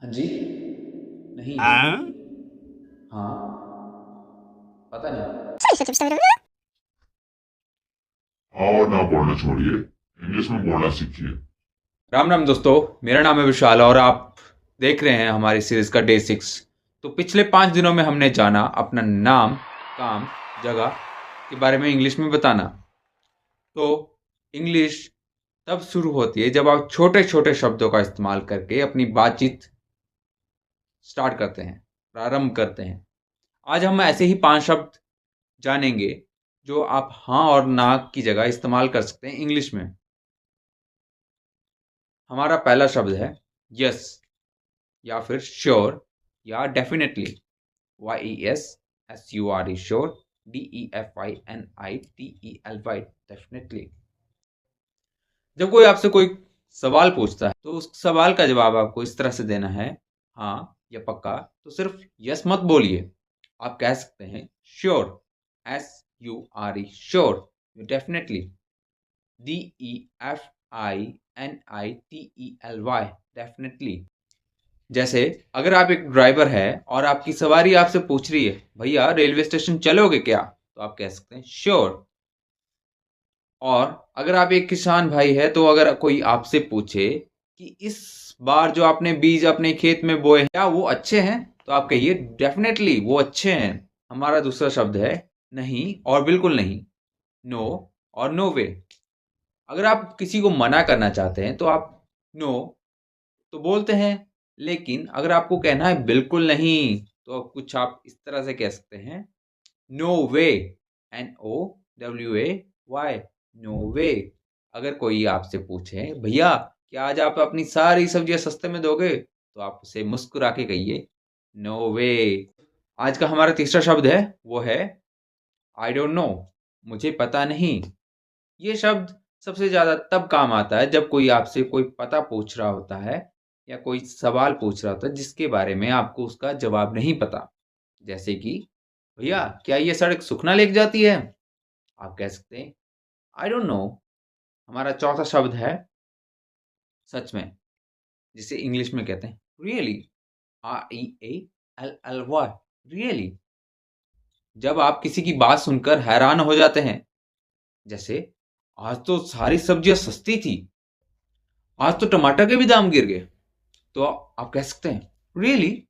हाँ जी। नहीं। हाँ। पता नहीं। और ना बोलना छोड़िए, इंग्लिश में बोलना सीखिए। राम राम दोस्तों। मेरा नाम है विशाल और आप देख रहे हैं हमारी सीरीज का डे 6। तो पिछले 5 दिनों में हमने जाना अपना नाम, काम, जगह के बारे में इंग्लिश में बताना। तो इंग्लिश तब शुरू होती है जब आप छोटे छोटे शब्दों का इस्तेमाल करके अपनी बातचीत स्टार्ट करते हैं, प्रारंभ करते हैं। आज हम ऐसे ही 5 शब्द जानेंगे जो आप हाँ और ना की जगह इस्तेमाल कर सकते हैं इंग्लिश में। हमारा पहला शब्द है यस, या फिर श्योर, या definitely. YESSURE sure, DEFINITELY definitely. जब कोई आपसे कोई सवाल पूछता है तो उस सवाल का जवाब आपको इस तरह से देना है, हाँ या पक्का। तो सिर्फ यस मत बोलिए, आप कह सकते हैं sure, SURE sure, definitely, DEFINITELY definitely. जैसे अगर आप एक ड्राइवर है और आपकी सवारी आपसे पूछ रही है, भैया रेलवे स्टेशन चलोगे क्या, तो आप कह सकते हैं श्योर। और अगर आप एक किसान भाई है तो अगर कोई आपसे पूछे कि इस बार जो आपने बीज अपने खेत में बोए हैं क्या वो अच्छे हैं, तो आप कहिए डेफिनेटली वो अच्छे हैं। हमारा दूसरा शब्द है नहीं और बिल्कुल नहीं, नो और नो वे। अगर आप किसी को मना करना चाहते हैं तो आप नो तो बोलते हैं, लेकिन अगर आपको कहना है बिल्कुल नहीं तो कुछ आप इस तरह से कह सकते हैं, नो वे, NOWAY, नो वे। अगर कोई आपसे पूछे भैया क्या आज आप अपनी सारी सब्जियां सस्ते में दोगे, तो आप उसे मुस्कुरा के कहिए नो वे। आज का हमारा तीसरा शब्द है वो है आई डोंट नो, मुझे पता नहीं। ये शब्द सबसे ज़्यादा तब काम आता है जब कोई आपसे कोई पता पूछ रहा होता है या कोई सवाल पूछ रहा होता है जिसके बारे में आपको उसका जवाब नहीं पता। जैसे कि भैया क्या ये सड़क सुखना लेक जाती है, आप कह सकते हैं आई डोंट नो। हमारा चौथा शब्द है सच में, जिसे इंग्लिश में कहते हैं रियली, REALLY, रियली। जब आप किसी की बात सुनकर हैरान हो जाते हैं, जैसे आज तो सारी सब्जियां सस्ती थी, आज तो टमाटर के भी दाम गिर गए, तो आप कह सकते हैं रियली,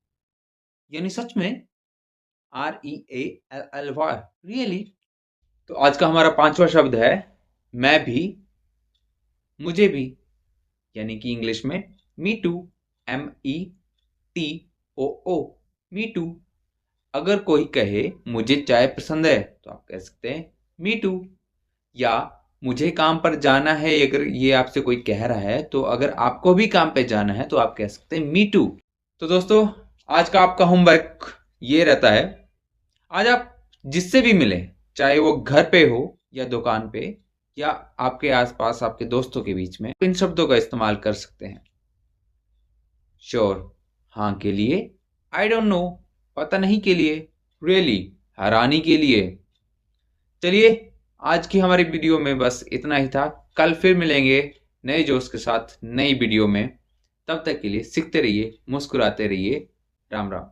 यानी सच में, REALLY, रियली। तो आज का हमारा पांचवा शब्द है मैं भी, मुझे भी, यानी कि इंग्लिश में me too, METOO, me too. अगर कोई कहे मुझे चाय पसंद है तो आप कह सकते हैं मी टू। या मुझे काम पर जाना है, अगर ये आपसे कोई कह रहा है तो अगर आपको भी काम पे जाना है तो आप कह सकते हैं मी टू। तो दोस्तों, आज का आपका होमवर्क ये रहता है, आज आप जिससे भी मिले, चाहे वो घर पे हो या दुकान पे या आपके आसपास आपके दोस्तों के बीच में, इन शब्दों का इस्तेमाल कर सकते हैं। श्योर हाँ के लिए, आई डोंट नो पता नहीं के लिए, रियली हैरानी के लिए। चलिए, आज की हमारी वीडियो में बस इतना ही था। कल फिर मिलेंगे नए जोश के साथ नई वीडियो में। तब तक के लिए सीखते रहिए, मुस्कुराते रहिए। राम राम।